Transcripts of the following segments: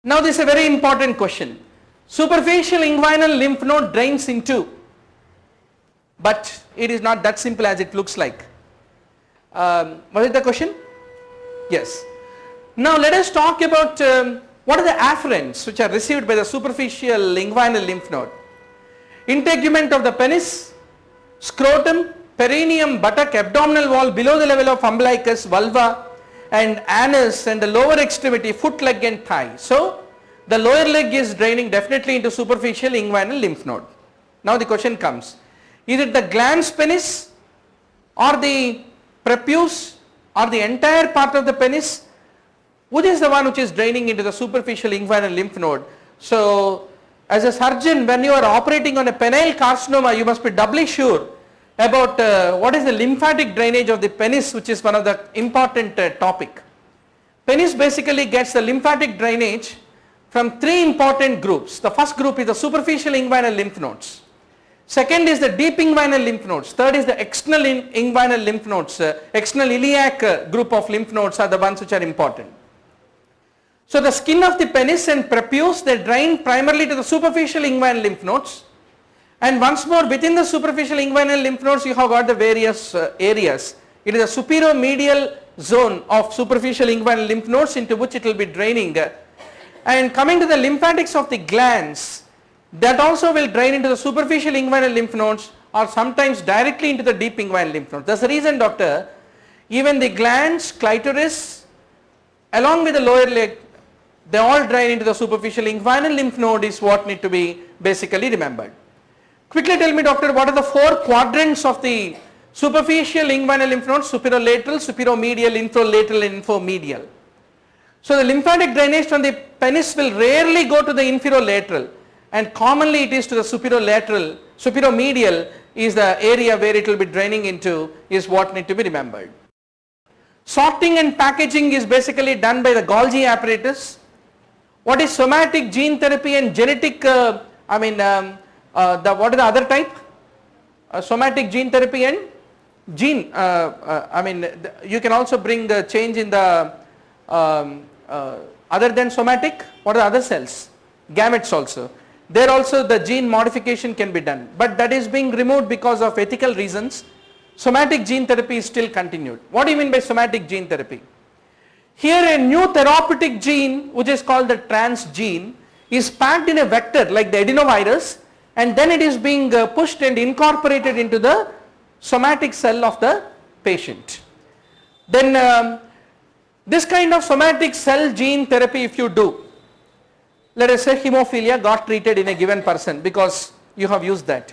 Now this is a very important question. Superficial inguinal lymph node drains into, but it is not that simple as it looks like. Was it the question? Yes. Now let us talk about what are the afferents which are received by the superficial inguinal lymph node. Integument of the penis, scrotum, perineum, buttock, abdominal wall below the level of umbilicus, vulva and anus, and the lower extremity, foot, leg and thigh. So the lower leg is draining definitely into superficial inguinal lymph node. Now the question comes, is it the glans penis or the prepuce or the entire part of the penis? Which is the one which is draining into the superficial inguinal lymph node? So as a surgeon, when you are operating on a penile carcinoma, you must be doubly sure about what is the lymphatic drainage of the penis, which is one of the important topic. Penis basically gets the lymphatic drainage from three important groups. The first group is the superficial inguinal lymph nodes. Second is the deep inguinal lymph nodes. Third is the external inguinal lymph nodes. External iliac group of lymph nodes are the ones which are important. So the skin of the penis and prepuce, they drain primarily to the superficial inguinal lymph nodes, and once more within the superficial inguinal lymph nodes you have got the various areas. It is a superomedial zone of superficial inguinal lymph nodes into which it will be draining. And coming to the lymphatics of the glands, that also will drain into the superficial inguinal lymph nodes or sometimes directly into the deep inguinal lymph nodes. That's the reason, doctor, even the glands, clitoris along with the lower leg, they all drain into the superficial inguinal lymph node is what need to be basically remembered. Quickly tell me, doctor, what are the four quadrants of the superficial inguinal lymph nodes? Superolateral, superomedial, infralateral and infomedial. So the lymphatic drainage from the penis will rarely go to the infralateral, and commonly it is to the superolateral. Superomedial is the area where it will be draining into, is what need to be remembered. Sorting and packaging is basically done by the Golgi apparatus. What is somatic gene therapy and genetic, what is the other type? Somatic gene therapy and gene, you can also bring the change in the, other than somatic, what are the other cells? Gametes also. There also the gene modification can be done, but that is being removed because of ethical reasons. Somatic gene therapy is still continued. What do you mean by somatic gene therapy? Here a new therapeutic gene which is called the transgene is packed in a vector like the adenovirus, and then it is being pushed and incorporated into the somatic cell of the patient. Then this kind of somatic cell gene therapy if you do, let us say hemophilia got treated in a given person because you have used that.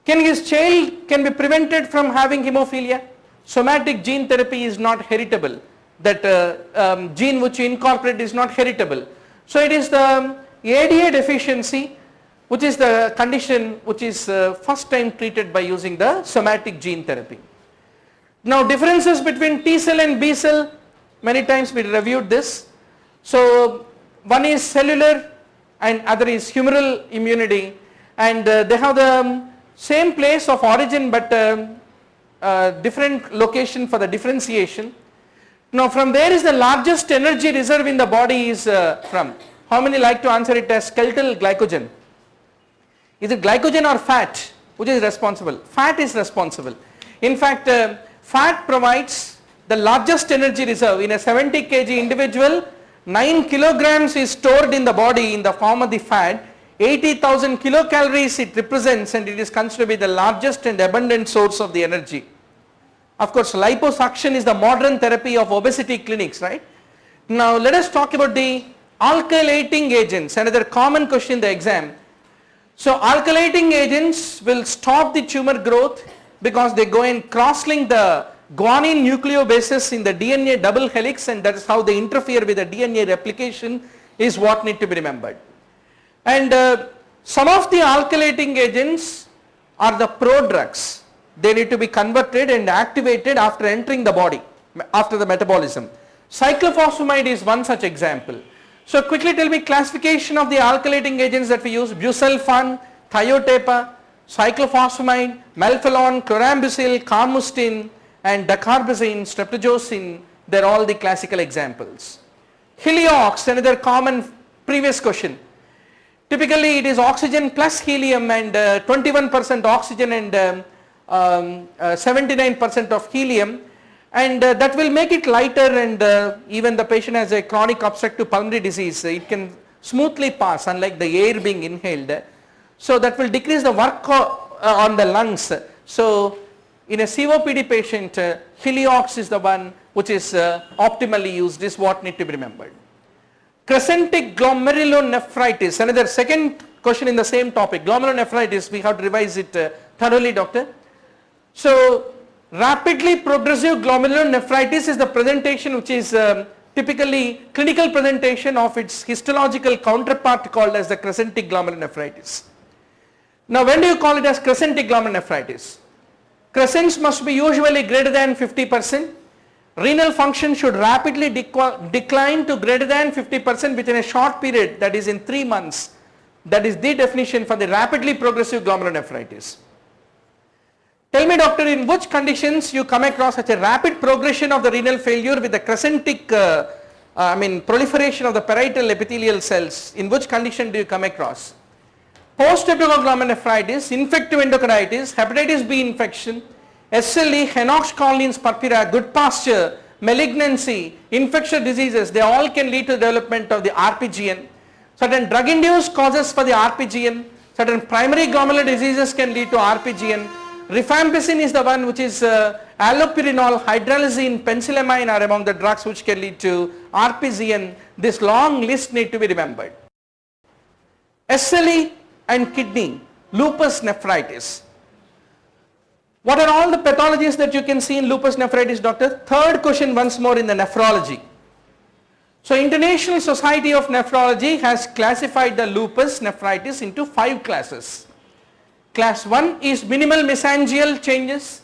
Can his child can be prevented from having hemophilia? Somatic gene therapy is not heritable. That gene which you incorporate is not heritable. So it is the ADA deficiency which is the condition which is first time treated by using the somatic gene therapy. Now differences between T cell and B cell, many times we reviewed this. So one is cellular and other is humoral immunity, and they have the same place of origin but different location for the differentiation. Now from there is the largest energy reserve in the body is from. How many like to answer it as skeletal glycogen? Is it glycogen or fat which is responsible? Fat is responsible. In fact, fat provides the largest energy reserve. In a 70 kg individual, 9 kilograms is stored in the body in the form of the fat. 80,000 kilocalories it represents, and it is considered to be the largest and abundant source of the energy. Of course, liposuction is the modern therapy of obesity clinics, right? Now let us talk about the alkylating agents, another common question in the exam. So alkylating agents will stop the tumor growth because they go and cross-link the guanine nucleobases in the DNA double helix, and that is how they interfere with the DNA replication is what need to be remembered. And some of the alkylating agents are the prodrugs. They need to be converted and activated after entering the body, after the metabolism. Cyclophosphamide is one such example. So quickly tell me classification of the alkylating agents that we use: busulfan, thiotepa, cyclophosphamide, melphalan, chlorambucil, carmustine and dacarbazine, streptozocin. They are all the classical examples. Heliox, another common Previous question. Typically it is oxygen plus helium and 21% oxygen and 79% of helium, and that will make it lighter, and even the patient has a chronic obstructive pulmonary disease, it can smoothly pass unlike the air being inhaled. So that will decrease the work on the lungs. So in a COPD patient, Heliox is the one which is optimally used, is what need to be remembered. Crescentic glomerulonephritis, another second question in the same topic. Glomerulonephritis, we have to revise it thoroughly, doctor. So rapidly progressive glomerulonephritis is the presentation which is typically clinical presentation of its histological counterpart called as the crescentic glomerulonephritis. Now when do you call it as crescentic glomerulonephritis? Crescents must be usually greater than 50%. Renal function should rapidly decline to greater than 50% within a short period, that is in 3 months. That is the definition for the rapidly progressive glomerulonephritis. Tell me, doctor, in which conditions you come across such a rapid progression of the renal failure with the crescentic proliferation of the parietal epithelial cells? In which condition do you come across? Post-epilogue glomerulonephritis, infective endocarditis, hepatitis B infection, SLE, Henox Collins purpura, good pasture, malignancy, infectious diseases, they all can lead to the development of the RPGN. Certain drug-induced causes for the RPGN, certain primary glomerular diseases can lead to RPGN. Rifampicin is the one which is allopurinol, hydralazine, penicillamine are among the drugs which can lead to RPGN. This long list need to be remembered. SLE and kidney, lupus nephritis. What are all the pathologies that you can see in lupus nephritis, doctor? Third question once more in the nephrology. So International Society of Nephrology has classified the lupus nephritis into 5 classes. Class 1 is minimal mesangial changes,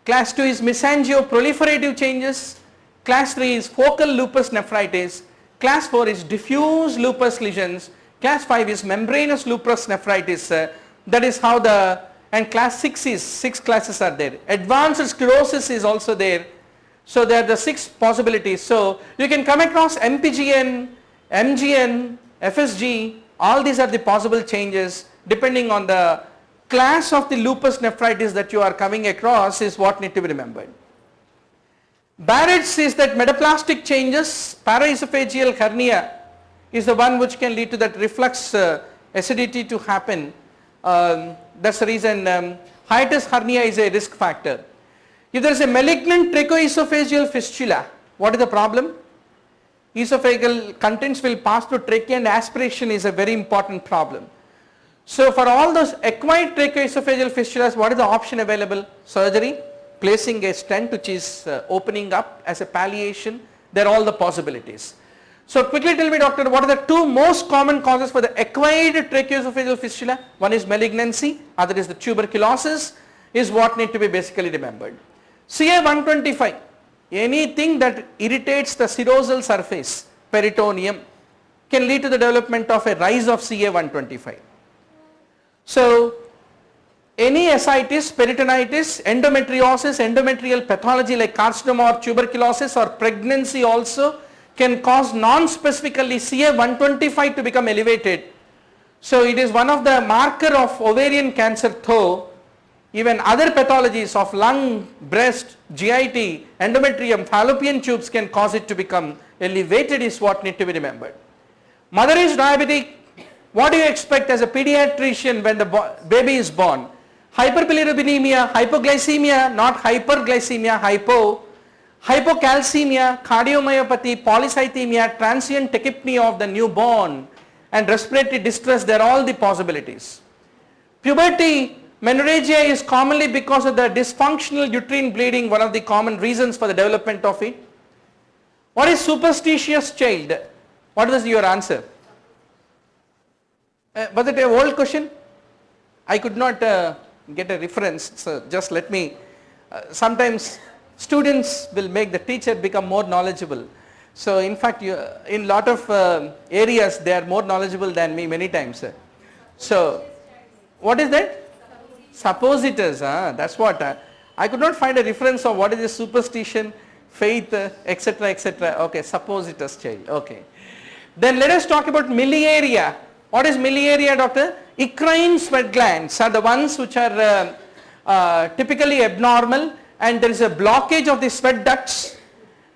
class 2 is mesangioproliferative changes, class 3 is focal lupus nephritis, class 4 is diffuse lupus lesions, class 5 is membranous lupus nephritis, that is how and class 6 is, 6 classes are there. Advanced sclerosis is also there. So there are the 6 possibilities. So you can come across MPGN, MGN, FSG, all these are the possible changes depending on the class of the lupus nephritis that you are coming across is what need to be remembered. Barrett's is that metaplastic changes, paraesophageal hernia is the one which can lead to that reflux acidity to happen. That's the reason hiatus hernia is a risk factor. If there is a malignant tracheoesophageal fistula, what is the problem? Esophageal contents will pass through trachea and aspiration is a very important problem. So for all those acquired tracheoesophageal fistulas, what is the option available? Surgery, placing a stent which is opening up as a palliation, there are all the possibilities. So quickly tell me, doctor, what are the 2 most common causes for the acquired tracheoesophageal fistula? One is malignancy, other is the tuberculosis, is what need to be basically remembered. CA125, anything that irritates the serosal surface, peritoneum, can lead to the development of a rise of CA125. So any ascites, peritonitis, endometriosis, endometrial pathology like carcinoma or tuberculosis or pregnancy also can cause non-specifically CA125 to become elevated. So it is one of the marker of ovarian cancer, though even other pathologies of lung, breast, GIT, endometrium, fallopian tubes can cause it to become elevated is what need to be remembered. Mother is diabetic, what do you expect as a pediatrician when the baby is born? Hyperbilirubinemia, hypoglycemia, not hyperglycemia, hypocalcemia, cardiomyopathy, polycythemia, transient tachypnea of the newborn and respiratory distress, they are all the possibilities. Puberty, menorrhagia is commonly because of the dysfunctional uterine bleeding, one of the common reasons for the development of it. What is superstitious child? What was your answer? Was it an old question? I could not get a reference, so just let me, sometimes students will make the teacher become more knowledgeable. So in fact, in lot of areas they are more knowledgeable than me many times. So what is that? Suppositors, that's what. I could not find a reference of what is a superstition, faith, etc., etc. Okay, suppositors child, okay. Then let us talk about miliaria. What is miliaria, doctor? Eccrine sweat glands are the ones which are typically abnormal, and there is a blockage of the sweat ducts,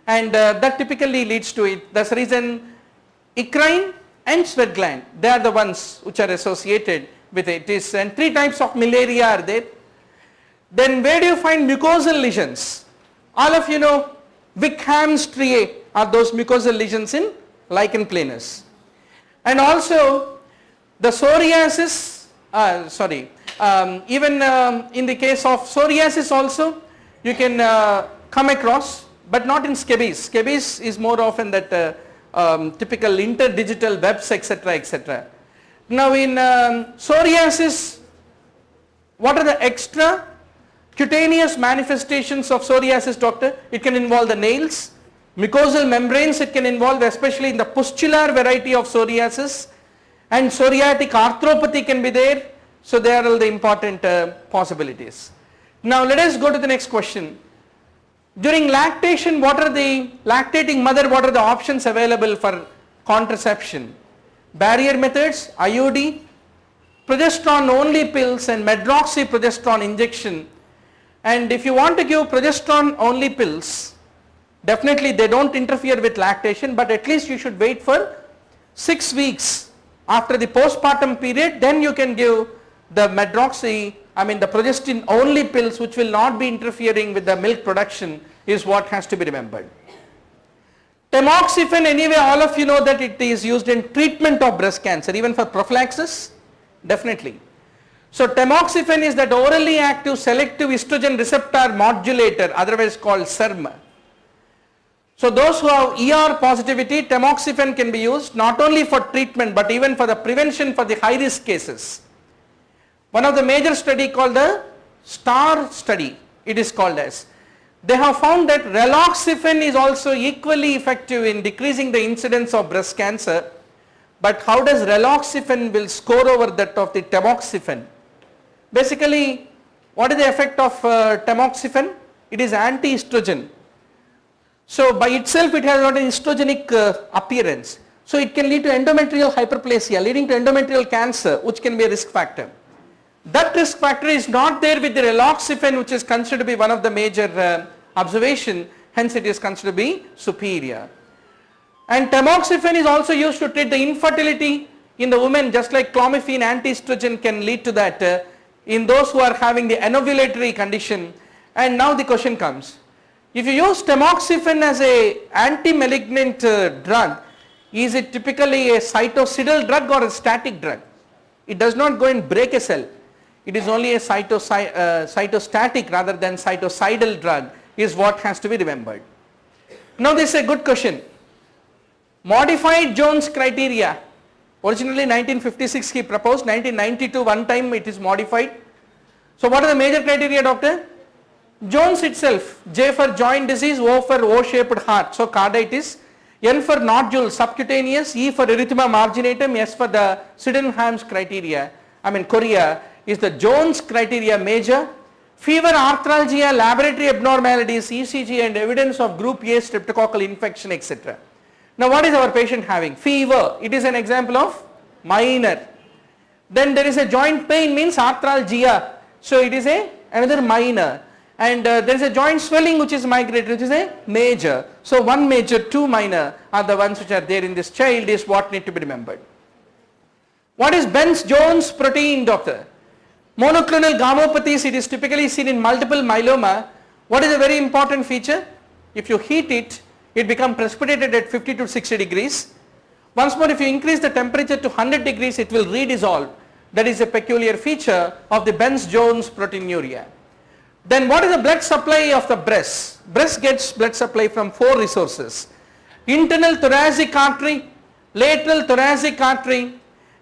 and that typically leads to it. That's the reason eccrine and sweat gland, they are the ones which are associated with it. And 3 types of miliaria are there. Then where do you find mucosal lesions? All of you know Wickham's striae are those mucosal lesions in lichen planus. And also the psoriasis, even in the case of psoriasis also you can come across, but not in scabies. Scabies is more often that typical interdigital webs, etc., etc. Now in psoriasis, what are the extra cutaneous manifestations of psoriasis, doctor? It can involve the nails, mucosal membranes it can involve, especially in the pustular variety of psoriasis, and psoriatic arthropathy can be there. So they are all the important possibilities. Now let us go to the next question. During lactation, what are the lactating mother, what are the options available for contraception? Barrier methods, IUD, progesterone only pills, and medroxyprogesterone injection. And if you want to give progesterone only pills, definitely they don't interfere with lactation, but at least you should wait for 6 weeks after the postpartum period, then you can give the the progestin only pills, which will not be interfering with the milk production, is what has to be remembered. Tamoxifen, anyway all of you know that it is used in treatment of breast cancer, even for prophylaxis, definitely. So tamoxifen is that orally active selective estrogen receptor modulator, otherwise called SERM. So those who have ER positivity, tamoxifen can be used not only for treatment but even for the prevention for the high risk cases. One of the major study called the STAR study, it is called as. They have found that raloxifene is also equally effective in decreasing the incidence of breast cancer. But how does raloxifene will score over that of the tamoxifen? Basically, what is the effect of tamoxifen? It is anti-estrogen. So by itself it has not an estrogenic appearance. So it can lead to endometrial hyperplasia, leading to endometrial cancer, which can be a risk factor. That risk factor is not there with the raloxifene, which is considered to be one of the major observation, hence it is considered to be superior. And tamoxifen is also used to treat the infertility in the women, just like clomiphene anti-estrogen can lead to that in those who are having the anovulatory condition. And now the question comes, if you use tamoxifen as a anti-malignant drug, is it typically a cytocidal drug or a static drug? It does not go and break a cell. It is only a cytostatic rather than cytocidal drug, is what has to be remembered. Now this is a good question. Modified Jones criteria, originally 1956 he proposed, 1992 one time it is modified. So what are the major criteria, doctor? Jones itself, J for joint disease, O for O-shaped heart, so carditis, N for nodule subcutaneous, E for erythema marginatum, S for the Sydenham's criteria, chorea, is the Jones criteria major. Fever, arthralgia, laboratory abnormalities, ECG, and evidence of group A streptococcal infection, etc. Now what is our patient having? Fever, it is an example of minor. Then there is a joint pain, means arthralgia, so it is another minor. And there is a joint swelling which is migratory, which is a major. So one major, two minor are the ones which are there in this child, is what need to be remembered. What is Benz-Jones protein, doctor? Monoclonal gammopathies, it is typically seen in multiple myeloma. What is a very important feature? If you heat it, it becomes precipitated at 50 to 60 degrees. Once more, if you increase the temperature to 100 degrees, it will redissolve. That is a peculiar feature of the Benz-Jones proteinuria. Then what is the blood supply of the breast? Breast gets blood supply from 4 resources. Internal thoracic artery, lateral thoracic artery,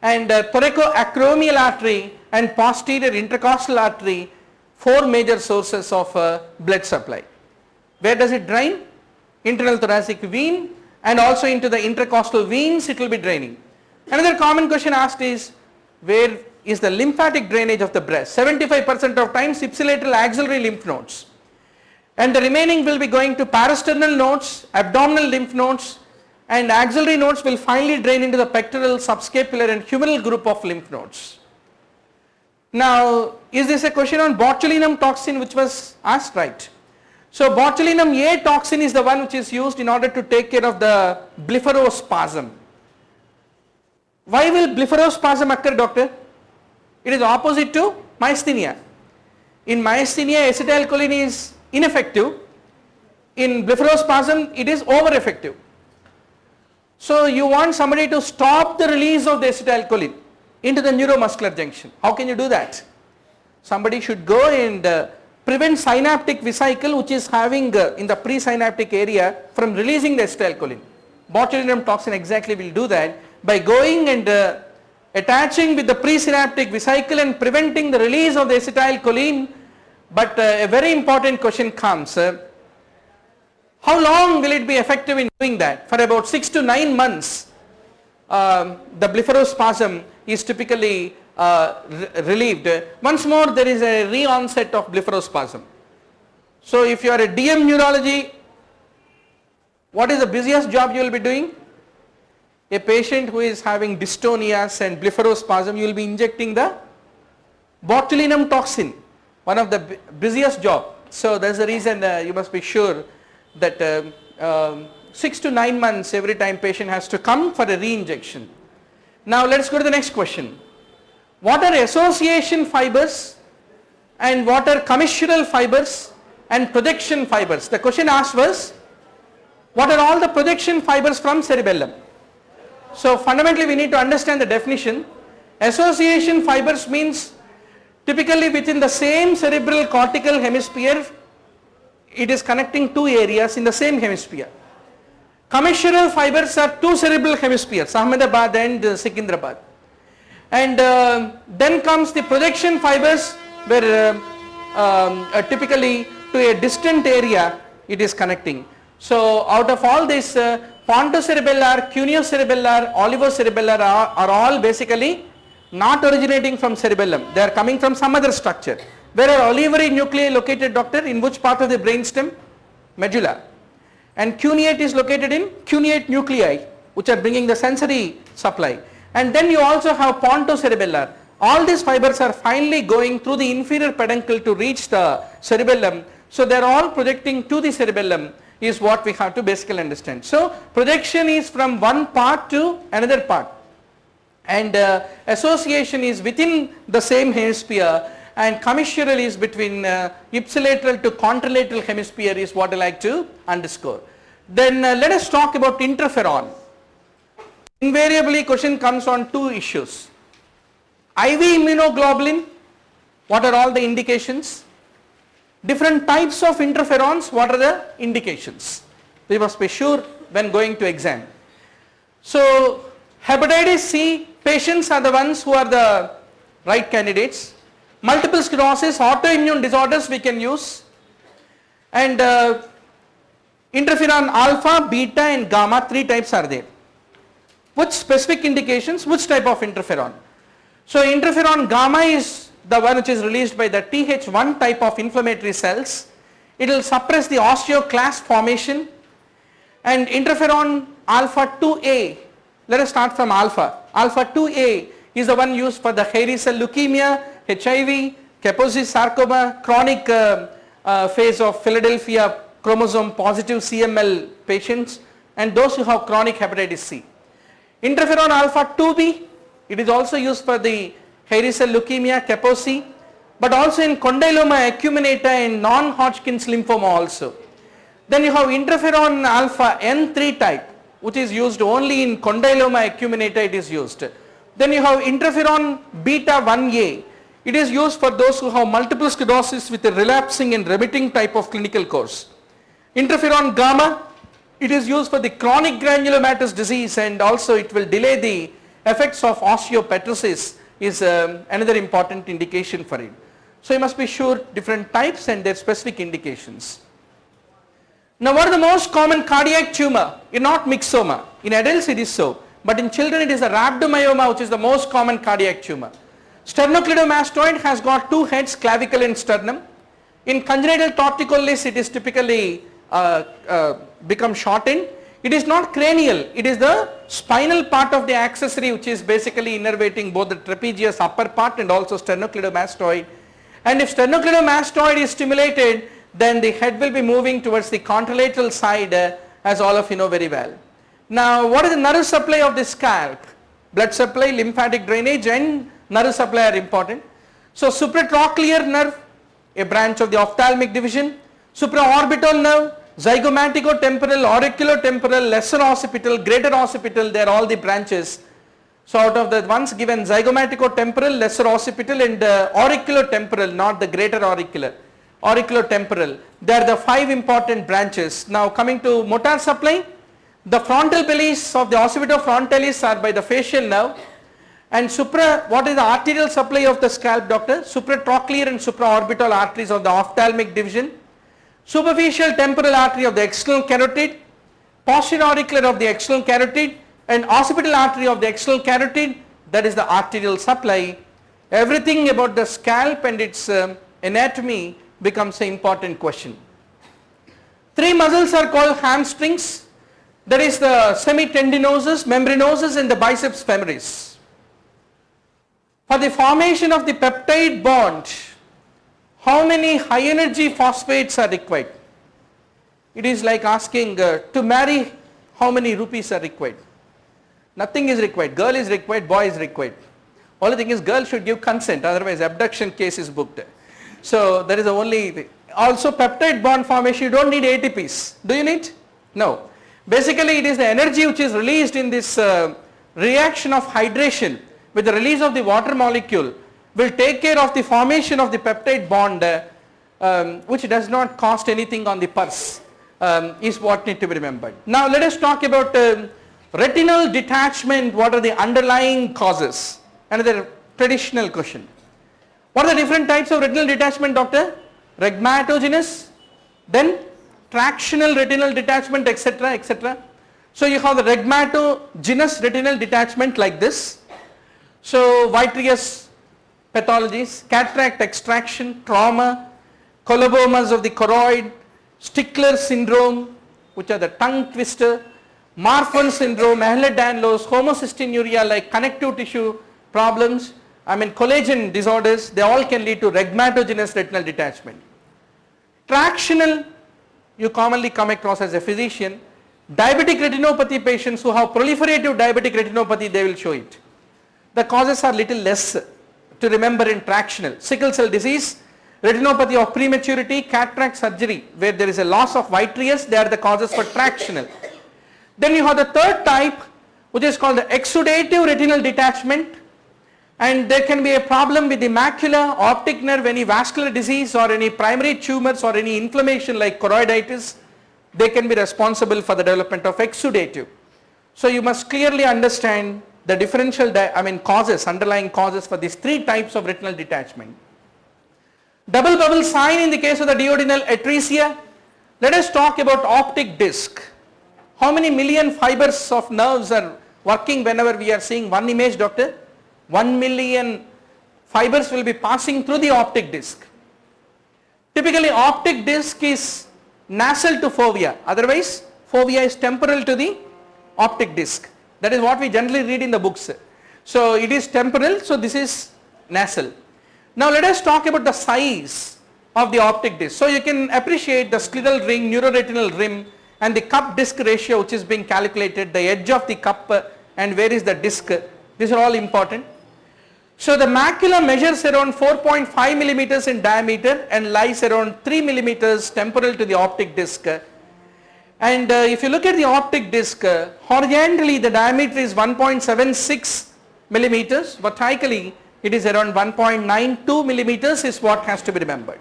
and thoracoacromial artery, and posterior intercostal artery, 4 major sources of blood supply. Where does it drain? Internal thoracic vein, and also into the intercostal veins it will be draining. Another common question asked is, where is the lymphatic drainage of the breast? 75% of times ipsilateral axillary lymph nodes, and the remaining will be going to parasternal nodes, abdominal lymph nodes, and axillary nodes will finally drain into the pectoral, subscapular and humeral group of lymph nodes. Now, is this a question on botulinum toxin which was asked, right? So, botulinum A toxin is the one which is used in order to take care of the blepharospasm. Why will blepharospasm occur, doctor? It is opposite to myasthenia. In myasthenia, acetylcholine is ineffective. In blepharospasm, it is over effective. So, you want somebody to stop the release of the acetylcholine into the neuromuscular junction. How can you do that? Somebody should go and prevent synaptic vesicle which is having in the presynaptic area from releasing the acetylcholine. Botulinum toxin exactly will do that by going and attaching with the presynaptic vesicle and preventing the release of the acetylcholine. But a very important question comes, how long will it be effective in doing that? For about 6 to 9 months, the blepharospasm is typically relieved. Once more, there is a re-onset of blepharospasm. So, if you are a DM neurology, what is the busiest job you will be doing? A patient who is having dystonias and blepharospasm, you will be injecting the botulinum toxin, one of the busiest job. So, that is the reason you must be sure that 6 to 9 months every time patient has to come for a re-injection. Now, let us go to the next question. What are association fibers and what are commissural fibers and projection fibers? The question asked was, what are all the projection fibers from cerebellum? So, fundamentally we need to understand the definition. Association fibers means typically within the same cerebral cortical hemisphere, it is connecting two areas in the same hemisphere. Commissural fibers are two cerebral hemispheres, Ahmedabad and Secunderabad. And then comes the projection fibers where typically to a distant area it is connecting. So, out of all this pontocerebellar, cuniocerebellar, olivocerebellar are all basically not originating from cerebellum, they are coming from some other structure. Where are olivary nuclei located, doctor? In which part of the brainstem? Medulla. And cuneate is located in cuneate nuclei which are bringing the sensory supply. And then you also have pontocerebellar. All these fibers are finally going through the inferior peduncle to reach the cerebellum. So, they are all projecting to the cerebellum is what we have to basically understand. So, projection is from one part to another part and association is within the same hemisphere, and commissural is between ipsilateral to contralateral hemisphere is what I like to underscore. Then let us talk about interferon. Invariably question comes on two issues. IV immunoglobulin, what are all the indications? Different types of interferons, what are the indications? We must be sure when going to exam. So, hepatitis C patients are the ones who are the right candidates. Multiple sclerosis, autoimmune disorders we can use, and interferon alpha, beta and gamma, three types are there. Which specific indications, which type of interferon? So, interferon gamma is the one which is released by the Th1 type of inflammatory cells. It will suppress the osteoclast formation. And interferon alpha 2A, let us start from alpha. Alpha 2A is the one used for the hairy cell leukemia, HIV, Kaposi sarcoma, chronic phase of Philadelphia chromosome positive CML patients and those who have chronic hepatitis C. Interferon alpha 2B, it is also used for the hairy cell leukemia, Kaposi, but also in condyloma acuminata and non-Hodgkin's lymphoma also. Then you have interferon alpha N3 type, which is used only in condyloma acuminata it is used. Then you have interferon beta 1A, it is used for those who have multiple sclerosis with a relapsing and remitting type of clinical course. Interferon gamma, it is used for the chronic granulomatous disease and also it will delay the effects of osteopetrosis is another important indication for it. So, you must be sure different types and their specific indications. Now, what is the most common cardiac tumor? Not myxoma. In adults it is so, but in children it is a rhabdomyoma which is the most common cardiac tumor. Sternocleidomastoid has got two heads, clavicle and sternum. In congenital torticollis it is typically become shortened. It is not cranial, it is the spinal part of the accessory which is basically innervating both the trapezius upper part and also sternocleidomastoid. And if sternocleidomastoid is stimulated, then the head will be moving towards the contralateral side, as all of you know very well. Now, what is the nerve supply of the scalp? Blood supply, lymphatic drainage and nerve supply are important. So, supratrochlear nerve, a branch of the ophthalmic division, supraorbital nerve, zygomatico-temporal, auriculotemporal, lesser occipital, greater occipital, they are all the branches. So, out of the ones given, zygomatico-temporal, lesser occipital and auriculotemporal, not the greater auricular, auriculotemporal, they are the 5 important branches. Now, coming to motor supply, the frontal bellies of the occipitofrontalis are by the facial nerve, and what is the arterial supply of the scalp, doctor? Supratrochlear and supraorbital arteries of the ophthalmic division, superficial temporal artery of the external carotid, posterior auricular of the external carotid and occipital artery of the external carotid, that is the arterial supply. Everything about the scalp and its anatomy becomes an important question. 3 muscles are called hamstrings, that is the semitendinosus, membranosus and the biceps femoris. For the formation of the peptide bond, how many high energy phosphates are required? It is like asking to marry, how many rupees are required? Nothing is required. Girl is required, boy is required. Only thing is girl should give consent, otherwise abduction case is booked. So that is the only thing. Also peptide bond formation, you don't need ATPs. Do you need? No. Basically it is the energy which is released in this reaction of hydration with the release of the water molecule will take care of the formation of the peptide bond, which does not cost anything on the purse, is what need to be remembered. Now let us talk about retinal detachment. What are the underlying causes? Another traditional question. What are the different types of retinal detachment, doctor? Rhegmatogenous, then tractional retinal detachment, etc., etc. So you have the rhegmatogenous retinal detachment like this. So vitreous pathologies, cataract extraction, trauma, colobomas of the choroid, Stickler syndrome, which are the tongue twister, Marfan syndrome, Ehlers-Danlos, homocystinuria like connective tissue problems, collagen disorders, they all can lead to rhegmatogenous retinal detachment. Tractional, you commonly come across as a physician. Diabetic retinopathy patients who have proliferative diabetic retinopathy, they will show it. The causes are little less to remember in tractional. Sickle cell disease, retinopathy of prematurity, cataract surgery where there is a loss of vitreous, they are the causes for tractional. Then you have the third type which is called the exudative retinal detachment, and there can be a problem with the macula, optic nerve, any vascular disease or any primary tumors or any inflammation like choroiditis, they can be responsible for the development of exudative. So you must clearly understand the differential causes, underlying causes for these 3 types of retinal detachment. Double bubble sign in the case of the duodenal atresia. Let us talk about optic disc. How many million fibers of nerves are working whenever we are seeing one image, doctor? 1 million fibers will be passing through the optic disc. Typically optic disc is nasal to fovea, otherwise fovea is temporal to the optic disc. That is what we generally read in the books. So it is temporal, so this is nasal. Now let us talk about the size of the optic disc. So you can appreciate the scleral ring, neuroretinal rim and the cup disc ratio which is being calculated, the edge of the cup and where is the disc. These are all important. So the macula measures around 4.5 millimeters in diameter and lies around 3 millimeters temporal to the optic disc. And if you look at the optic disc, horizontally the diameter is 1.76 millimeters, vertically it is around 1.92 millimeters is what has to be remembered.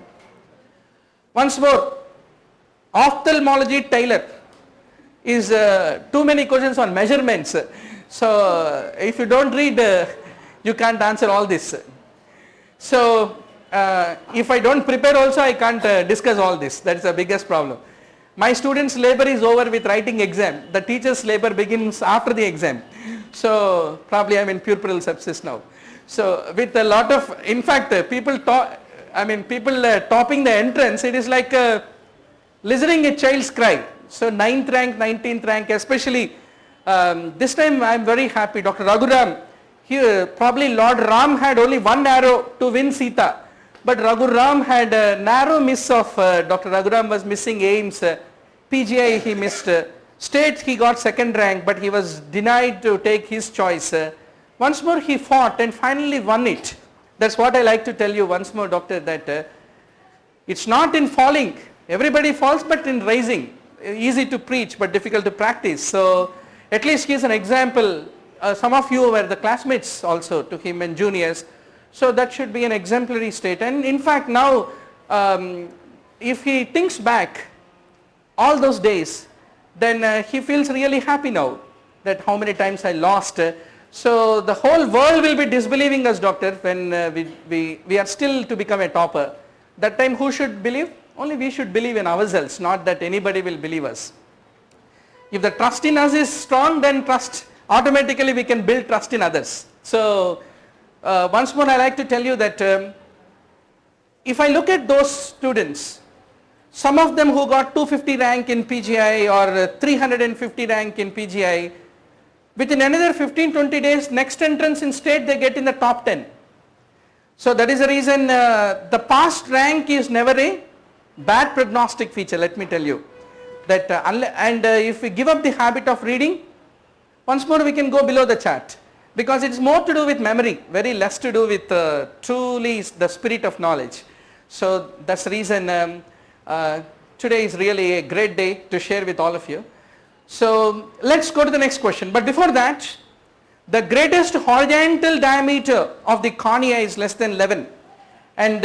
Once more, ophthalmology Taylor is too many questions on measurements. So if you don't read, you can't answer all this. So if I don't prepare also, I can't discuss all this. That is the biggest problem. My students' labor is over with writing exam. The teacher's labor begins after the exam. So probably I'm in puerperal sepsis now. So with a lot of, in fact, people topping the entrance, it is like listening a child's cry. So 9th rank, 19th rank, especially this time I am very happy. Dr. Raghuram, here probably Lord Ram had only one arrow to win Sita, but Raghuram had a narrow miss of Dr. Raghuram was missing aims. PGI he missed. State he got 2nd rank, but he was denied to take his choice. Once more he fought and finally won it. That's what I like to tell you once more, doctor, that it's not in falling. Everybody falls, but in rising. Easy to preach but difficult to practice. So at least he is an example. Some of you were the classmates also to him and juniors. So that should be an exemplary state. And in fact now if he thinks back all those days, then he feels really happy now that how many times I lost. So the whole world will be disbelieving us, doctor, when we are still to become a topper. That time who should believe? Only we should believe in ourselves, not that anybody will believe us. If the trust in us is strong, then automatically we can build trust in others. So once more I like to tell you that if I look at those students, some of them who got 250 rank in PGI or 350 rank in PGI, within another 15-20 days, next entrance in state they get in the top 10. So that is the reason the past rank is never a bad prognostic feature, let me tell you. That if we give up the habit of reading, once more we can go below the chart, because it is more to do with memory, very less to do with truly the spirit of knowledge. So that's the reason today is really a great day to share with all of you. So let's go to the next question. But before that, the greatest horizontal diameter of the cornea is less than 11. And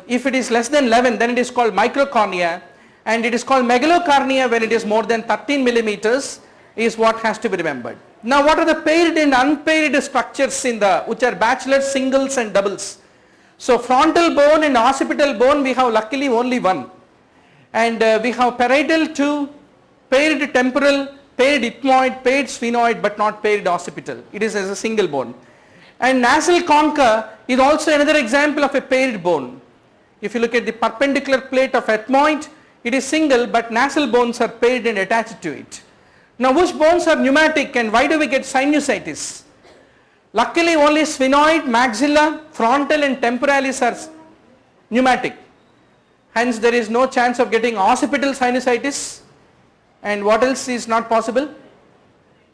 if it is less than 11, then it is called microcornea, and it is called megalocornea when it is more than 13 millimeters, is what has to be remembered. Now what are the paired and unpaired structures in which are bachelors, singles and doubles? So frontal bone and occipital bone we have luckily only one, and we have parietal 2, paired temporal, paired ethmoid, paired sphenoid, but not paired occipital. It is as a single bone. And nasal concha is also another example of a paired bone. If you look at the perpendicular plate of ethmoid, it is single, but nasal bones are paired and attached to it. Now which bones are pneumatic and why do we get sinusitis? Luckily only sphenoid, maxilla, frontal and temporalis are pneumatic. Hence there is no chance of getting occipital sinusitis. And what else is not possible?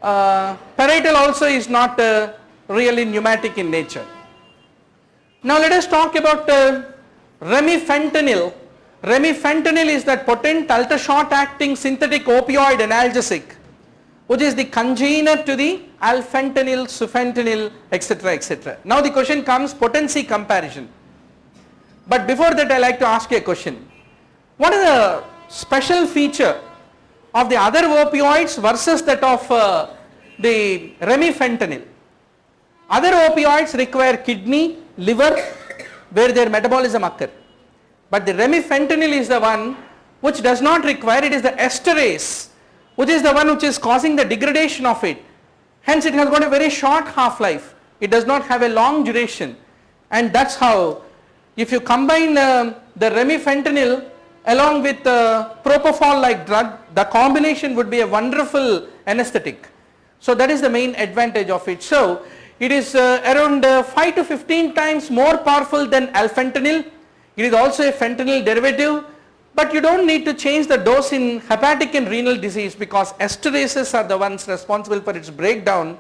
Parietal also is not really pneumatic in nature. Now let us talk about remifentanil. Remifentanil is that potent ultra short acting synthetic opioid analgesic, which is the congener to the alfentanil, sufentanil, etc., etc. Now the question comes, potency comparison. But before that I like to ask you a question. What is the special feature of the other opioids versus that of the remifentanil? Other opioids require kidney, liver, where their metabolism occur. But the remifentanil is the one which does not require, it is the esterase, which is the one which is causing the degradation of it. Hence it has got a very short half-life. It does not have a long duration. And that's how, if you combine the remifentanil along with propofol like drug, the combination would be a wonderful anesthetic. So that is the main advantage of it. So it is around 5 to 15 times more powerful than alfentanil. It is also a fentanyl derivative, but you don't need to change the dose in hepatic and renal disease because esterases are the ones responsible for its breakdown,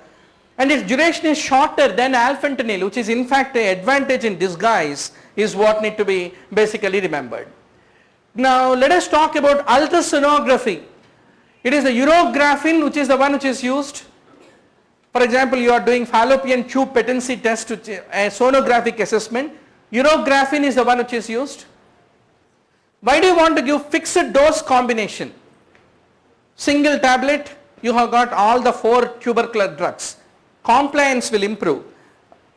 and its duration is shorter than alfentanil, which is in fact an advantage in disguise, is what need to be basically remembered. Now let us talk about ultrasonography. It is the urographin which is the one which is used. For example, you are doing fallopian tube patency test, a sonographic assessment. Urographin is the one which is used. Why do you want to give fixed dose combination? Single tablet, you have got all the 4 tubercular drugs. Compliance will improve,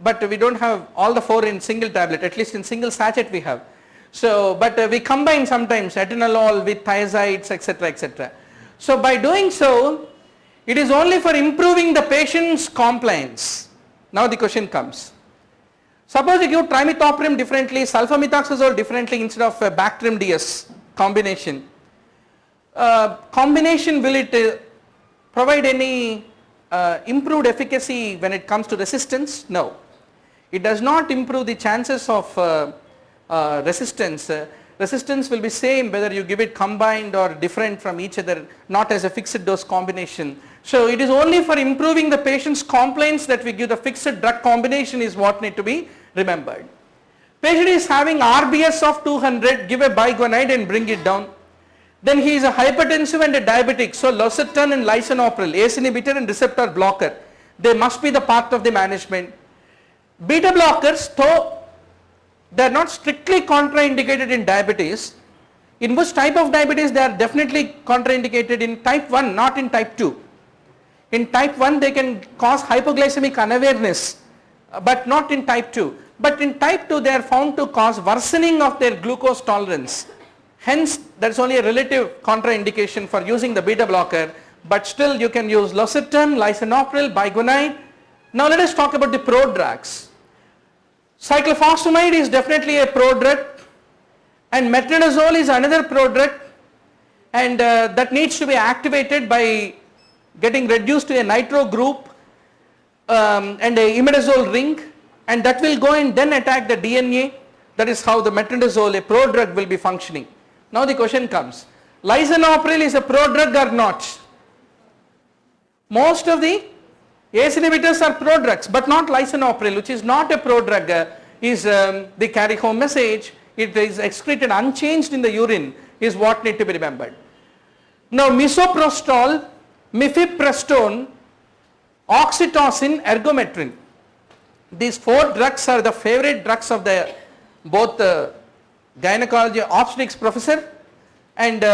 but we don't have all the 4 in single tablet, at least in single sachet we have. So, but we combine sometimes atenolol with thiazides, etc., etc. So by doing so, it is only for improving the patient's compliance. Now the question comes. Suppose you give trimethoprim differently, sulfamethoxazole differently instead of Bactrim DS combination. combination, will it provide any improved efficacy when it comes to resistance? No. It does not improve the chances of resistance. Resistance will be same whether you give it combined or different from each other, not as a fixed dose combination. So it is only for improving the patient's complaints that we give the fixed drug combination is what need to be remembered. Patient is having RBS of 200, give a bigonide and bring it down. Then he is a hypertensive and a diabetic, so losartan and lisinopril, ACE inhibitor and receptor blocker, they must be the part of the management. Beta blockers, though they are not strictly contraindicated in diabetes, in which type of diabetes they are definitely contraindicated in type 1, not in type 2. In type 1 they can cause hypoglycemic unawareness, but not in type 2. But in type 2 they are found to cause worsening of their glucose tolerance. Hence there is only a relative contraindication for using the beta blocker, but still you can use losartan, lisinopril, bigonide. Now let us talk about the prodrugs. Cyclophosphamide is definitely a prodrug, and metronidazole is another prodrug, and that needs to be activated by getting reduced to a nitro group and a imidazole ring, and that will go and then attack the DNA. That is how the metronidazole, a prodrug, will be functioning. Now the question comes, lisinopril is a prodrug or not? Most of the ACE inhibitors are prodrugs, but not lisinopril, which is not a prodrug, is the carry home message. It is excreted unchanged in the urine is what need to be remembered. Now misoprostol, mifepristone, oxytocin, ergometrin. These 4 drugs are the favorite drugs of the both gynecology obstetrics professor and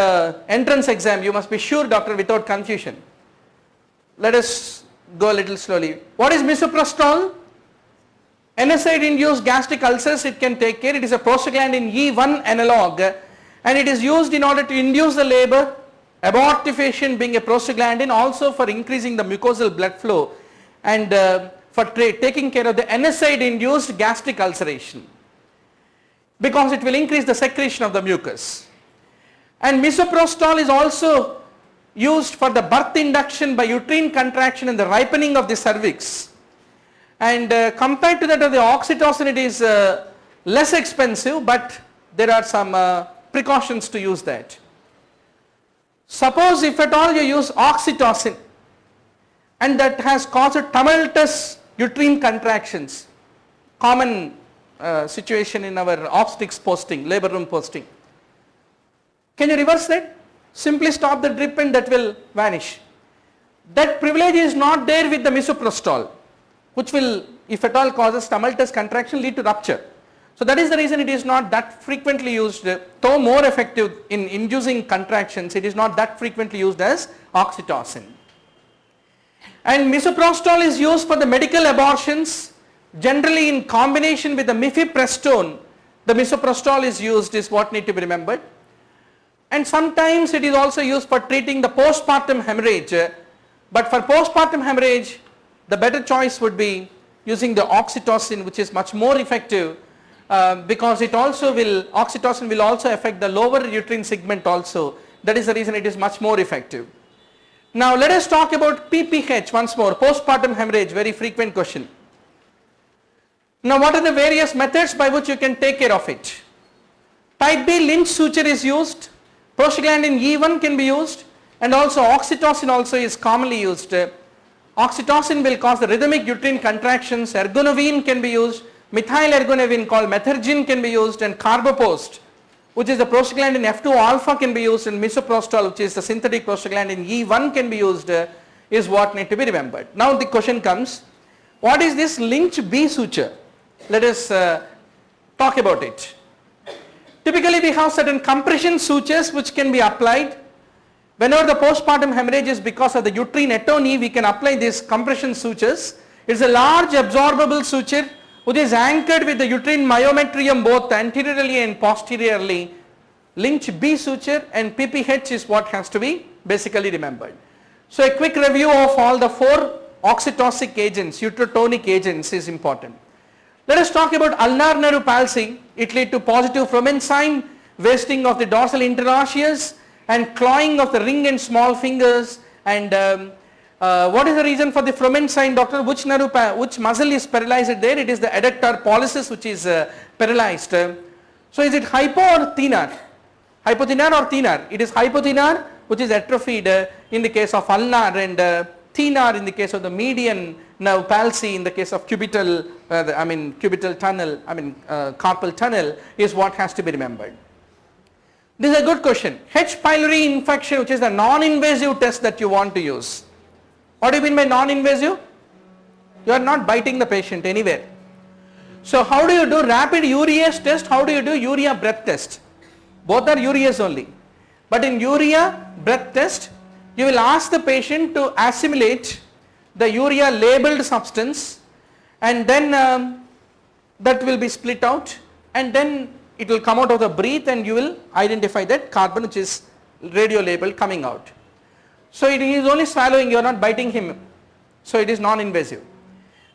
entrance exam. You must be sure, doctor, without confusion. Let us go a little slowly. What is misoprostol? NSAID induced gastric ulcers it can take care. It is a prostaglandin E1 analog, and it is used in order to induce the labor, abortifacient being a prostaglandin, also for increasing the mucosal blood flow and for taking care of the NSAID induced gastric ulceration, because it will increase the secretion of the mucus. And misoprostol is also used for the birth induction by uterine contraction and the ripening of the cervix. And compared to that of the oxytocin, it is less expensive, but there are some precautions to use that. Suppose if at all you use oxytocin and that has caused tumultuous uterine contractions, common situation in our obstetrics posting, labor room posting. Can you reverse that? Simply stop the drip and that will vanish. That privilege is not there with the misoprostol, which will, if at all causes tumultuous contraction, lead to rupture. So that is the reason it is not that frequently used, though more effective in inducing contractions, it is not that frequently used as oxytocin. And misoprostol is used for the medical abortions, generally in combination with the mifepristone. The misoprostol is used is what need to be remembered. And sometimes it is also used for treating the postpartum hemorrhage, but for postpartum hemorrhage the better choice would be using the oxytocin, which is much more effective because it also will, oxytocin will also affect the lower uterine segment also. That is the reason it is much more effective. Now let us talk about PPH once more, postpartum hemorrhage, very frequent question. Now what are the various methods by which you can take care of it? Type B Lynch suture is used, prostaglandin E1 can be used, and also oxytocin also is commonly used. Oxytocin will cause the rhythmic uterine contractions, ergonovine can be used, methyl ergonovine called methergine can be used, and carbopost, which is the prostaglandin F2 alpha can be used, and misoprostol, which is the synthetic prostaglandin E1 can be used, is what need to be remembered. Now the question comes, what is this Lynch B suture? Let us talk about it. Typically we have certain compression sutures which can be applied. Whenever the postpartum hemorrhage is because of the uterine atony, we can apply these compression sutures. It is a large absorbable suture which is anchored with the uterine myometrium both anteriorly and posteriorly. Lynch B suture and PPH is what has to be basically remembered. So a quick review of all the 4 oxytocic agents, uterotonic agents is important. Let us talk about ulnar nerve palsy. It leads to positive Fromenstein wasting of the dorsal interosseous and clawing of the ring and small fingers. And what is the reason for the Froment sign, doctor? Which muscle is paralyzed there? It is the adductor pollicis which is paralyzed. So is it hypo or thenar? Hypothenar or thenar? It is hypothenar which is atrophied in the case of ulnar, and thenar in the case of the median nerve palsy, in the case of cubital, cubital tunnel, carpal tunnel is what has to be remembered. This is a good question. H. pylori infection, which is the non-invasive test that you want to use. What do you mean by non-invasive? You are not biting the patient anywhere. So how do you do rapid urease test? How do you do urea breath test? Both are urease only. But in urea breath test, you will ask the patient to assimilate the urea labeled substance, and then that will be split out, and then it will come out of the breath, and you will identify that carbon which is radio labeled coming out. So it is only swallowing, you are not biting him. So it is non-invasive.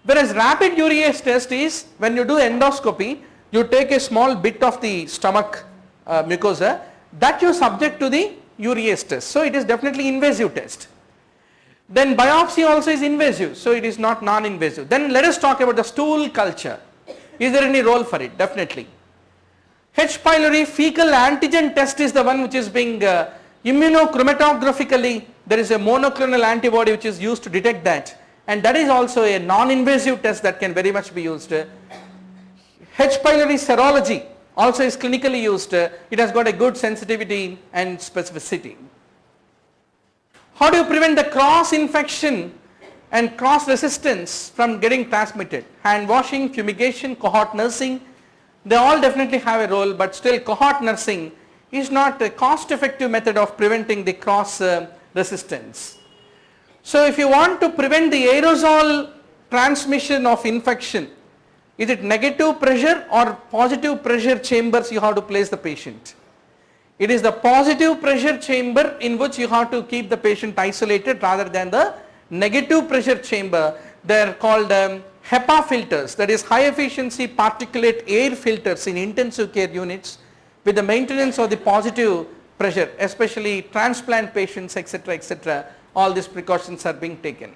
Whereas rapid urease test is when you do endoscopy, you take a small bit of the stomach mucosa that you subject to the urease test. So it is definitely invasive test. Then biopsy also is invasive, so it is not non-invasive. Then let us talk about the stool culture. Is there any role for it? Definitely. H. pylori fecal antigen test is the one which is being immunochromatographically, there is a monoclonal antibody which is used to detect that, and that is also a non-invasive test that can very much be used. H. pylori serology also is clinically used. It has got a good sensitivity and specificity. How do you prevent the cross infection and cross resistance from getting transmitted? Hand washing, fumigation, cohort nursing, they all definitely have a role, but still cohort nursing is not a cost effective method of preventing the cross resistance. So if you want to prevent the aerosol transmission of infection, is it negative pressure or positive pressure chambers you have to place the patient? It is the positive pressure chamber in which you have to keep the patient isolated rather than the negative pressure chamber. They are called HEPA filters, that is high efficiency particulate air filters in intensive care units with the maintenance of the positive pressure, especially transplant patients, etc., etc. All these precautions are being taken.